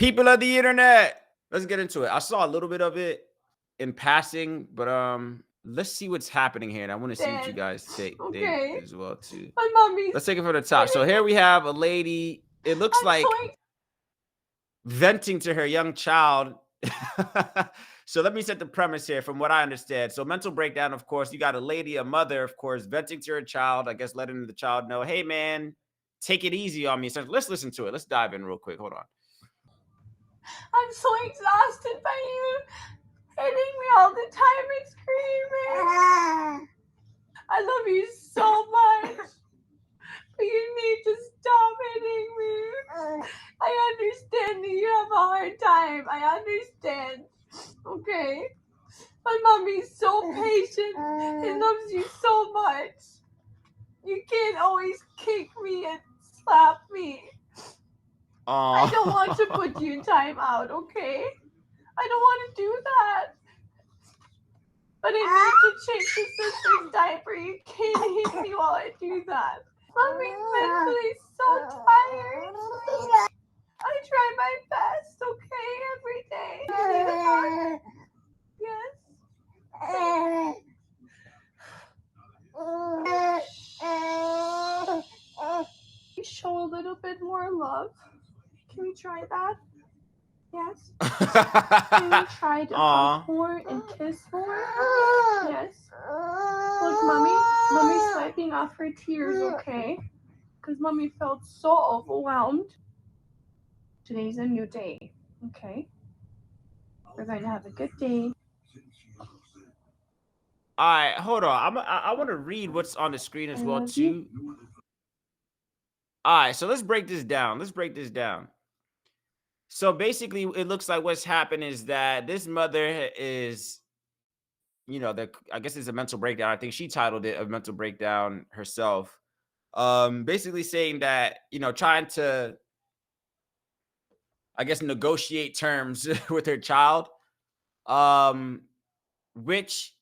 People of the internet, let's get into it. I saw a little bit of it in passing, but let's see what's happening here, and I want to see what you guys think Okay. as well too. My mommy's Let's take it from the top. So here we have a lady. It looks I'm like so venting to her young child. So let me set the premise here from what I understand. So mental breakdown, of course, you got a lady, a mother, of course, venting to her child, I guess letting the child know, hey man, take it easy on me. So let's listen to it. Let's dive in real quick. Hold on. I'm so exhausted by you hitting me all the time and screaming. I love you so much. But you need to stop hitting me. I understand that you have a hard time. I understand. Okay? My mommy's so patient and loves you so much. You can't always kick me and slap me. I don't want to put you in timeout, okay? I don't want to do that. But I need to change the sister's diaper. You can't hit me while I do that. Mommy's mentally so tired. I try my best, okay, every day. Yes. Show a little bit more love. Can we try that? Yes. Can we try to hug more and kiss more? Yes. Look, mommy's wiping off her tears, okay? Because mommy felt so overwhelmed. Today's a new day, okay? We're going to have a good day. All right, hold on. I want to read what's on the screen as well too. All right, so let's break this down. So basically, it looks like what's happened is that this mother is, I guess it's a mental breakdown. I think she titled it a mental breakdown herself. Basically saying that, trying to, I guess, negotiate terms with her child, which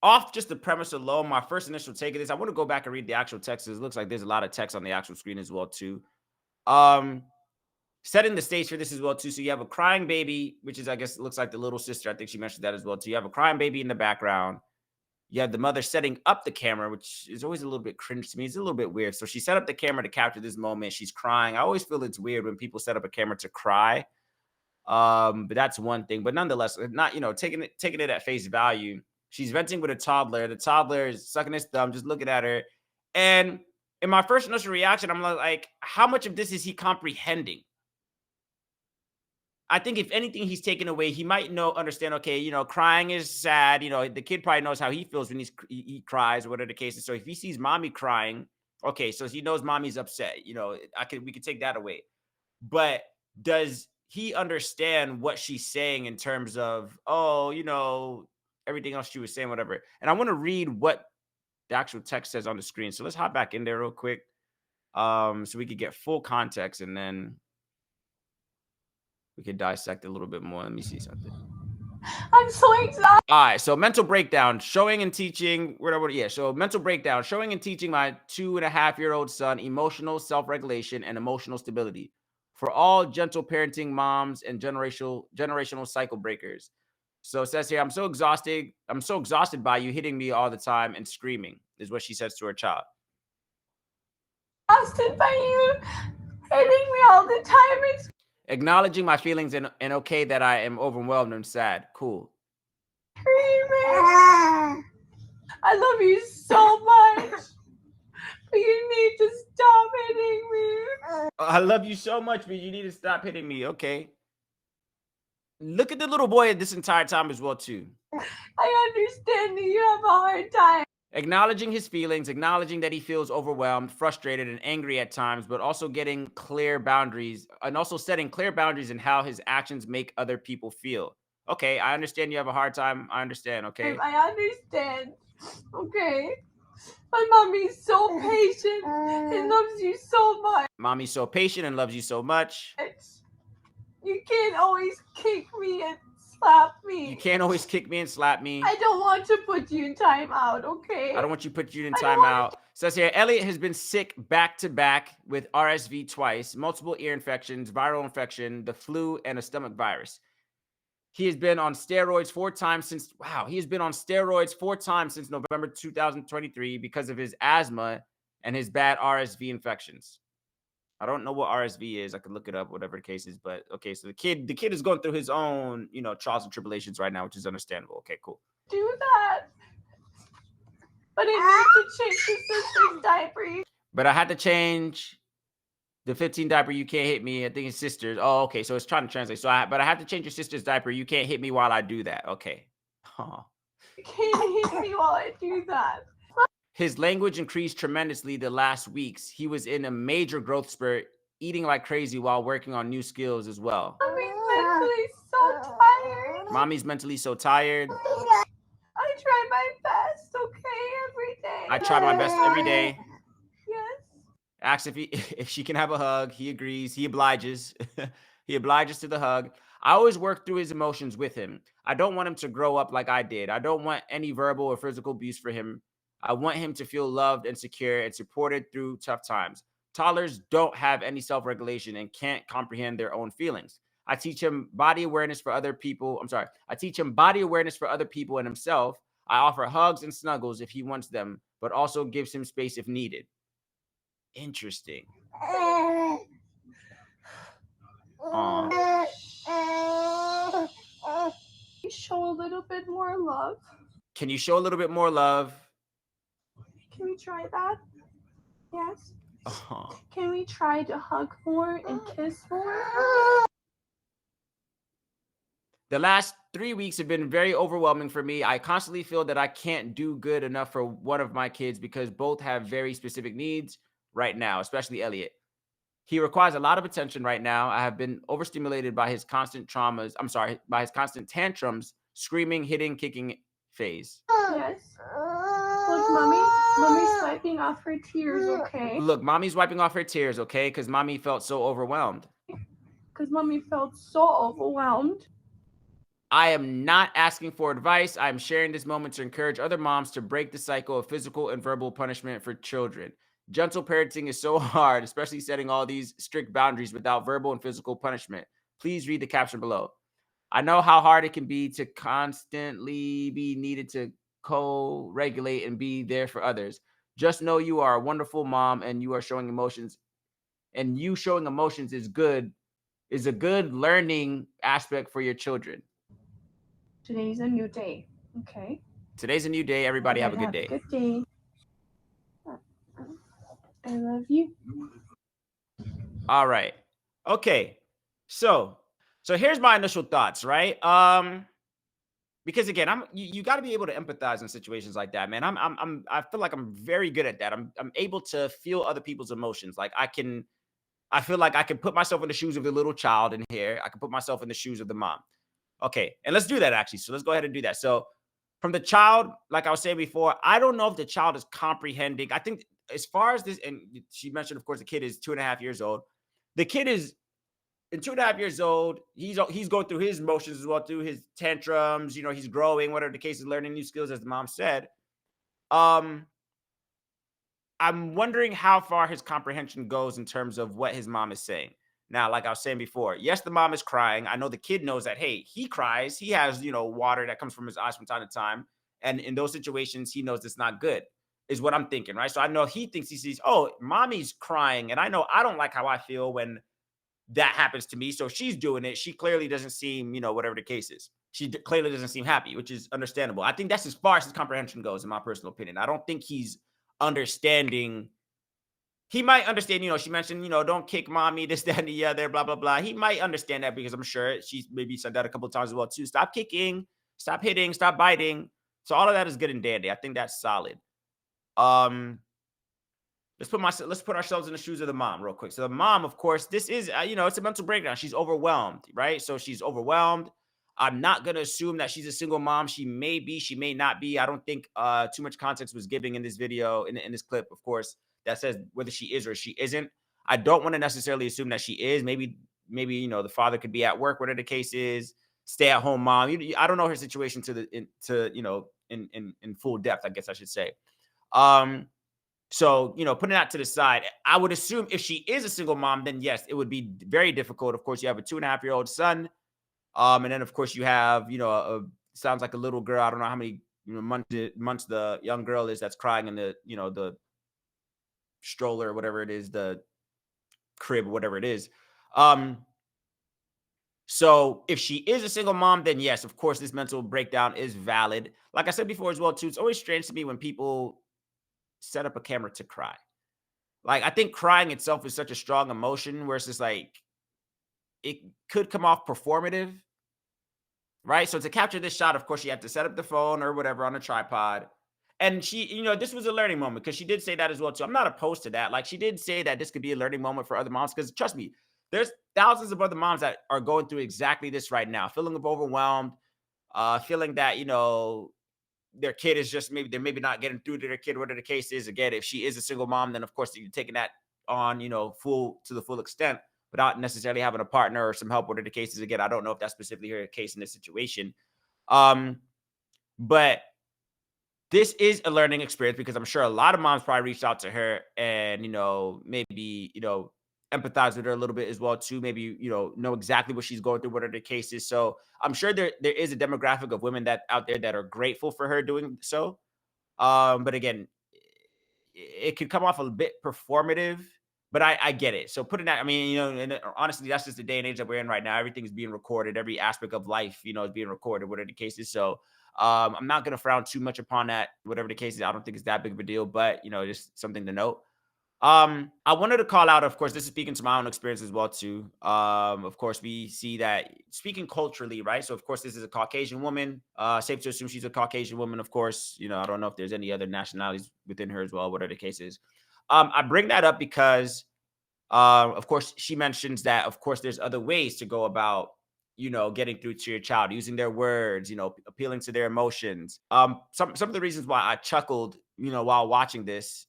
off just the premise alone, my first initial take of this, I want to go back and read the actual text. It looks like there's a lot of text on the actual screen as well too. Setting the stage for this as well too. So you have a crying baby, which is, I guess, looks like the little sister. I think she mentioned that as well too. You have a crying baby in the background. You have the mother setting up the camera, which is always a little bit cringe to me. It's a little bit weird. So she set up the camera to capture this moment. She's crying. I always feel it's weird when people set up a camera to cry. But that's one thing. But nonetheless, not, taking it at face value. She's venting with a toddler. The toddler is sucking his thumb, just looking at her. And in my first initial reaction, I'm like, how much of this is he comprehending? I think if anything, he's taken away. He might understand. Okay, crying is sad. The kid probably knows how he feels when he cries, or whatever the case is. So if he sees mommy crying, okay, so he knows mommy's upset. We could take that away. But does he understand what she's saying in terms of, everything else she was saying, whatever? And I want to read what the actual text says on the screen. So let's hop back in there real quick, so we could get full context, and then we could dissect a little bit more. Let me see something. I'm so exhausted. All right, so mental breakdown, showing and teaching, so mental breakdown, showing and teaching my 2.5-year-old son emotional self-regulation and emotional stability for all gentle parenting moms and generational cycle breakers. So it says here, I'm so exhausted by you hitting me all the time and screaming, is what she says to her child. Exhausted by you hitting me all the time and acknowledging my feelings and okay that I am overwhelmed and sad. Cool. Screaming. I love you so much. But you need to stop hitting me. I love you so much, but you need to stop hitting me. Okay. Look at the little boy this entire time as well, too. I understand that you have a hard time. Acknowledging his feelings, acknowledging that he feels overwhelmed, frustrated, and angry at times, but also getting clear boundaries and also setting clear boundaries in how his actions make other people feel. Okay, I understand you have a hard time. I understand, okay? I understand. Okay. My mommy's so patient and loves you so much. Mommy's so patient and loves you so much. You can't always kick me and slap me. You can't always kick me and slap me. I don't want to put you in timeout, okay? I don't want you to put you in I don't wanna timeout. Says here, Elliot has been sick back to back with RSV twice, multiple ear infections, viral infection, the flu, and a stomach virus. He has been on steroids 4 times since, wow, he has been on steroids 4 times since November 2023 because of his asthma and his bad RSV infections. I don't know what RSV is. I could look it up, whatever the case is. But okay, so the kid is going through his own, trials and tribulations right now, which is understandable. Okay, cool. do that. But I need to change his sister's diaper. But I had to change the 15 diaper. You can't hit me. I think it's sister's. Oh, okay. So it's trying to translate. But I have to change your sister's diaper. You can't hit me while I do that. Okay. Oh. You can't hit me while I do that. His language increased tremendously the last weeks. He was in a major growth spurt, eating like crazy while working on new skills as well. Mommy's mentally so tired. Mommy's mentally so tired. I try my best, okay, every day. I try my best every day. Yes. Asks if she can have a hug. He agrees. He obliges. He obliges to the hug. I always work through his emotions with him. I don't want him to grow up like I did. I don't want any verbal or physical abuse for him. I want him to feel loved and secure and supported through tough times. Toddlers don't have any self-regulation and can't comprehend their own feelings. I teach him body awareness for other people. I teach him body awareness for other people and himself. I offer hugs and snuggles if he wants them, but also gives him space if needed. Interesting. Show a little bit more love. Can you show a little bit more love? Can we try that? Yes. Oh. Can we try to hug more and kiss more? The last 3 weeks have been very overwhelming for me. I constantly feel that I can't do good enough for one of my kids because both have very specific needs right now, especially Elliot. He requires a lot of attention right now. I have been overstimulated by his constant by his constant tantrums, screaming, hitting, kicking phase. Yes. Look, mommy's wiping off her tears, okay? Look, mommy's wiping off her tears, okay? Because mommy felt so overwhelmed. Because mommy felt so overwhelmed. I am not asking for advice. I am sharing this moment to encourage other moms to break the cycle of physical and verbal punishment for children. Gentle parenting is so hard, especially setting all these strict boundaries without verbal and physical punishment. Please read the caption below. I know how hard it can be to constantly be needed to co-regulate and be there for others. Just know you are a wonderful mom and you are showing emotions. And you showing emotions is a good learning aspect for your children. Today's a new day, okay? Today's a new day. Everybody have a good day. Good day. I love you. All right. Okay. So here's my initial thoughts, right? Because again, you got to be able to empathize in situations like that, man. I feel like I'm very good at that. I'm able to feel other people's emotions. Like I feel like I can put myself in the shoes of the little child in here. I can put myself in the shoes of the mom. Okay. And let's do that actually. So let's go ahead and do that. So from the child, like I was saying before, I don't know if the child is comprehending. I think as far as this, and she mentioned, of course, the kid is 2.5 years old. The kid is in 2.5 years old. He's going through his emotions as well, through his tantrums. He's growing, whatever the case is, learning new skills, as the mom said. I'm wondering how far his comprehension goes in terms of what his mom is saying. Now, like I was saying before, yes, the mom is crying. I know the kid knows that, hey, he cries. He has, water that comes from his eyes from time to time. And in those situations, he knows it's not good, is what I'm thinking, right? So I know he thinks he sees, oh, mommy's crying. And I know I don't like how I feel when that happens to me. So she's doing it. She clearly doesn't seem, whatever the case is. She clearly doesn't seem happy, which is understandable. I think that's as far as his comprehension goes, in my personal opinion. I don't think he's understanding. He might understand, she mentioned, don't kick mommy, this, that, and the other, blah, blah, blah. He might understand that because I'm sure she's maybe said that a couple of times as well, too. Stop kicking, stop hitting, stop biting. So all of that is good and dandy. I think that's solid. Let's put ourselves in the shoes of the mom real quick. So the mom, of course, this is, it's a mental breakdown. She's overwhelmed, right? So she's overwhelmed. I'm not going to assume that she's a single mom. She may be, she may not be. I don't think too much context was given in this video, in this clip, of course, that says whether she is or she isn't. I don't want to necessarily assume that she is. Maybe, the father could be at work, whatever the case is. stay-at-home mom. I don't know her situation in full depth, I guess I should say. Um, so, putting that to the side, I would assume if she is a single mom, then yes, it would be very difficult. Of course, you have a 2.5-year-old son. And then of course you have, sounds like a little girl. I don't know how many months the young girl is that's crying in the stroller or whatever it is, the crib, whatever it is. So if she is a single mom, then yes, of course, this mental breakdown is valid. Like I said before as well, too, it's always strange to me when people set up a camera to cry. Like, I think crying itself is such a strong emotion where it's just like it could come off performative, right? So to capture this shot, of course, she had to set up the phone or whatever on a tripod. And she, this was a learning moment because she did say that as well too. I'm not opposed to that. Like, she did say that this could be a learning moment for other moms because trust me, there's thousands of other moms that are going through exactly this right now, feeling overwhelmed, feeling that their kid is just they're maybe not getting through to their kid, whatever the case is. Again, if she is a single mom, then of course you're taking that on, full to the full extent without necessarily having a partner or some help, whatever the case is. Again, I don't know if that's specifically her case in this situation. But this is a learning experience because I'm sure a lot of moms probably reached out to her and, maybe, empathize with her a little bit as well too. Maybe, know exactly what she's going through, what are the cases. So I'm sure there is a demographic of women that out there that are grateful for her doing so. But again, it could come off a bit performative, but I get it. So putting that, I mean, and honestly, that's just the day and age that we're in right now. Everything's being recorded. Every aspect of life, is being recorded, whatever the case is. So I'm not going to frown too much upon that, whatever the case is. I don't think it's that big of a deal, but, just something to note. I wanted to call out, of course, this is speaking to my own experience as well, too. Of course, we see that speaking culturally, right? So, of course, this is a Caucasian woman. Safe to assume she's a Caucasian woman, of course. I don't know if there's any other nationalities within her as well, whatever the case is. I bring that up because, of course, she mentions that, of course, there's other ways to go about, getting through to your child, using their words, appealing to their emotions. Some of the reasons why I chuckled, while watching this,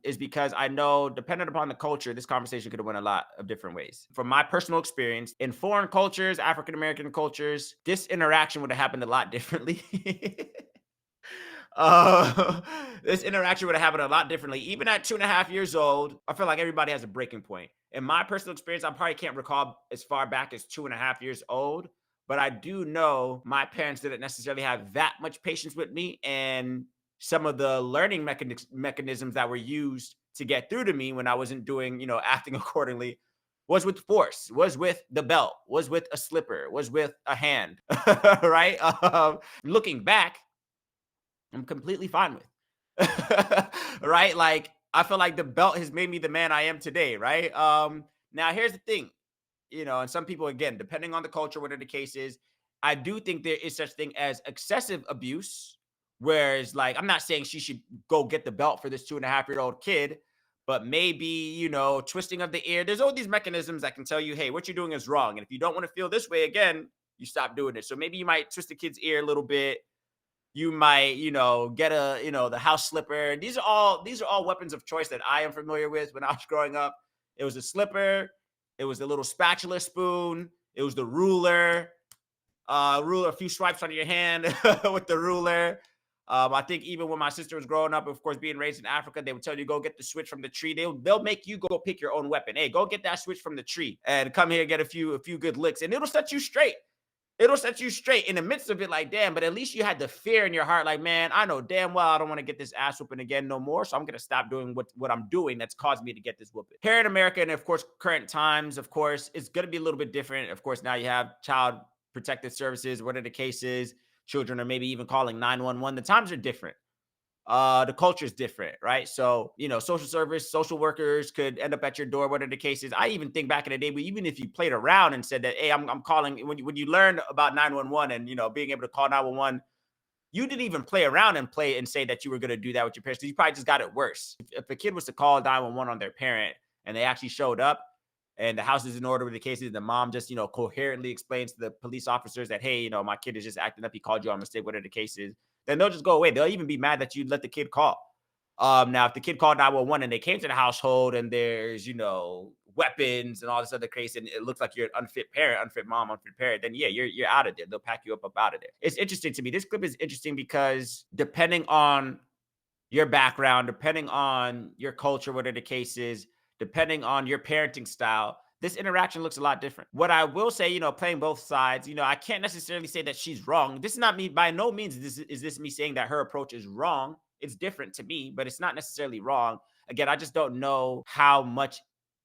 is because I know, depending upon the culture, this conversation could have went a lot of different ways. From my personal experience, in foreign cultures, African American cultures, this interaction would have happened a lot differently. Uh, this interaction would have happened a lot differently. Even at 2.5 years old, I feel like everybody has a breaking point. In my personal experience, I probably can't recall as far back as 2.5 years old, but I do know my parents didn't necessarily have that much patience with me, and some of the learning mechanisms that were used to get through to me when I wasn't doing, acting accordingly was with force, was with the belt, was with a slipper, was with a hand, right? Looking back, I'm completely fine with. Right? Like, I feel like the belt has made me the man I am today, right? Now here's the thing, and some people, again, depending on the culture, whatever the case is, I do think there is such thing as excessive abuse. Whereas, like, I'm not saying she should go get the belt for this 2.5-year-old kid, but maybe, twisting of the ear. There's all these mechanisms that can tell you, hey, what you're doing is wrong. And if you don't want to feel this way again, you stop doing it. So maybe you might twist the kid's ear a little bit. You might, get the house slipper. These are all weapons of choice that I am familiar with when I was growing up. It was a slipper, it was the little spatula spoon, it was the ruler, a few swipes on your hand with the ruler. I think even when my sister was growing up, of course, being raised in Africa, they would tell you go get the switch from the tree. They'll make you go pick your own weapon. Hey, go get that switch from the tree and come here and get a few good licks, and it'll set you straight. It'll set you straight in the midst of it. Like, damn, but at least you had the fear in your heart. Like, man, I know damn well I don't want to get this ass whooping again no more. So I'm going to stop doing what I'm doing that's caused me to get this whooping. Here in America, and of course, current times, of course, it's going to be a little bit different. Of course, now you have child protective services, whatever the case is. Children are maybe even calling 911. The times are different. The culture is different, right? So, social service, social workers could end up at your door, whatever the case is. I even think back in the day, even if you played around and said that, hey, I'm calling, when you learned about 911 and, being able to call 911, you didn't even play around and play and say that you were going to do that with your parents. You probably just got it worse. If a kid was to call 911 on their parent and they actually showed up and the house is in order with the cases, the mom just, coherently explains to the police officers that, hey, my kid is just acting up. He called you on mistake, whatever the case is. Then they'll just go away. They'll even be mad that you let the kid call. Now, if the kid called 911 and they came to the household and there's, weapons and all this other crazy, and it looks like you're an unfit parent, unfit mom, unfit parent, then yeah, you're out of there. They'll pack you up out of there. It's interesting to me. This clip is interesting because depending on your background, depending on your culture, whatever the case is, depending on your parenting style, this interaction looks a lot different. What I will say, playing both sides, I can't necessarily say that she's wrong. This is not me, by no means is this me saying that her approach is wrong. It's different to me, but it's not necessarily wrong. Again, I just don't know how much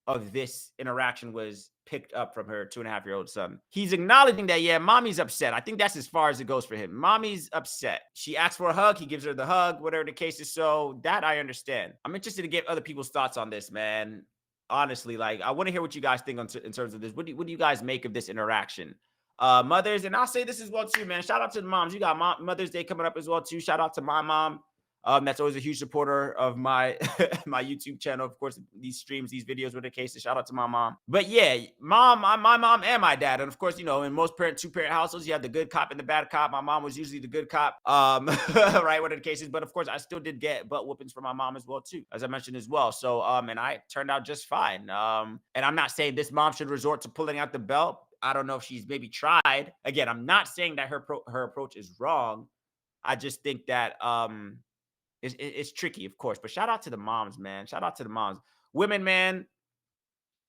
of this interaction was picked up from her 2.5-year-old son. He's acknowledging that, yeah, mommy's upset. I think that's as far as it goes for him. Mommy's upset. She asks for a hug. He gives her the hug, whatever the case is. So that I understand. I'm interested to get other people's thoughts on this, man. Honestly, like, I want to hear what you guys think in terms of this. What do you guys make of this interaction? Mothers, and I'll say this as well too, man. Shout out to the moms. You got Mother's Day coming up as well too. Shout out to my mom. That's always a huge supporter of my my YouTube channel. Of course, these streams, these videos were the case. So shout out to my mom. But yeah, my mom and my dad. And of course, in most two-parent households, you have the good cop and the bad cop. My mom was usually the good cop, right, whatever the case is. But of course, I still did get butt whoopings from my mom as well, too, as I mentioned as well. So, and I turned out just fine. And I'm not saying this mom should resort to pulling out the belt. I don't know if she's maybe tried. Again, I'm not saying that her approach is wrong. I just think that it's tricky, of course, but shout out to the moms, man. Shout out to the moms. Women, man,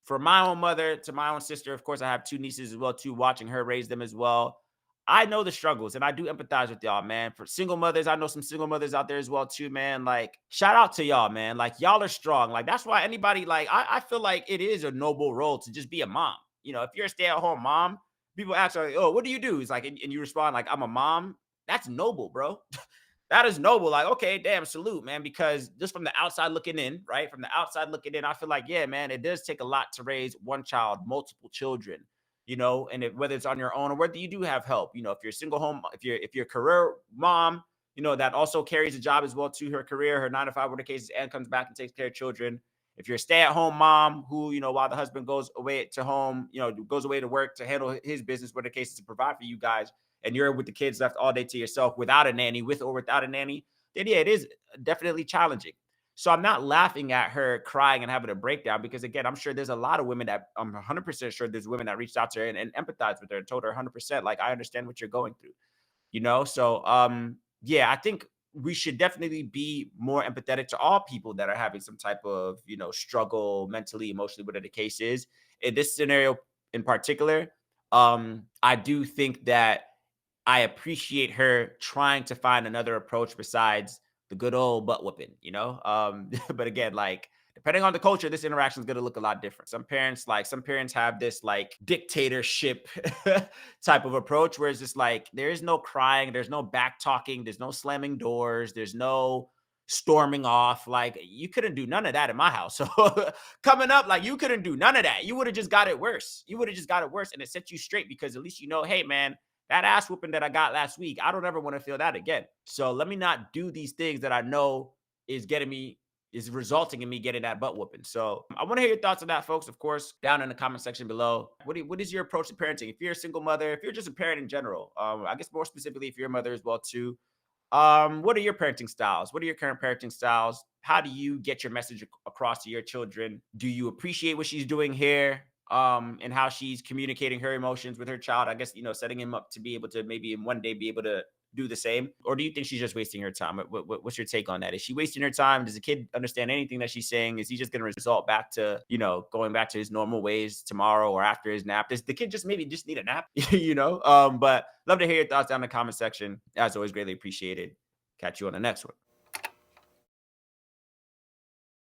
for my own mother to my own sister, of course, I have two nieces as well, too, watching her raise them as well. I know the struggles and I do empathize with y'all, man. For single mothers, I know some single mothers out there as well, too, man. Like, shout out to y'all, man. Like, y'all are strong. Like, that's why anybody, like, I feel like it is a noble role to just be a mom. If you're a stay-at-home mom, people ask, like, oh, what do you do? It's like, and you respond, like, I'm a mom. That's noble, bro. That is noble. Like, okay, damn, salute, man. Because just from the outside looking in, right? From the outside looking in, I feel like, yeah, man, it does take a lot to raise one child, multiple children, and whether it's on your own or whether you do have help, if you're a single home, if you're a career mom, that also carries a job as well to her career, her 9 to 5, whatever the cases, and comes back and takes care of children. If you're a stay-at-home mom who, while the husband goes away to home, goes away to work to handle his business, whatever the case is, to provide for you guys, and you're with the kids left all day to yourself without a nanny, with or without a nanny, then yeah, it is definitely challenging. So I'm not laughing at her crying and having a breakdown because, again, I'm sure there's a lot of women that I'm 100% sure there's women that reached out to her and empathized with her and told her 100%, like, I understand what you're going through. So, yeah, I think we should definitely be more empathetic to all people that are having some type of, struggle mentally, emotionally, whatever the case is. In this scenario in particular, I do think that I appreciate her trying to find another approach besides the good old butt whooping. But again, like, depending on the culture, this interaction is going to look a lot different. Some parents have this like dictatorship type of approach where it's just like, there is no crying, there's no back talking, there's no slamming doors, there's no storming off. Like, you couldn't do none of that in my house. So coming up, like, you couldn't do none of that. You would have just got it worse. And it set you straight because at least, hey, man, that ass whooping that I got last week, I don't ever want to feel that again. So let me not do these things that I know is resulting in me getting that butt whooping. So I want to hear your thoughts on that, folks. Of course, down in the comment section below. What is your approach to parenting? If you're a single mother, if you're just a parent in general, I guess more specifically if you're a mother as well too. What are your parenting styles? What are your current parenting styles? How do you get your message across to your children? Do you appreciate what she's doing here? And how she's communicating her emotions with her child? I guess, setting him up to be able to maybe in one day be able to do the same. Or do you think she's just wasting her time? What's your take on that? Is she wasting her time? Does the kid understand anything that she's saying? Is he just going to result back to, going back to his normal ways tomorrow or after his nap? Does the kid just maybe just need a nap? But love to hear your thoughts down in the comment section. As always, greatly appreciated. Catch you on the next one.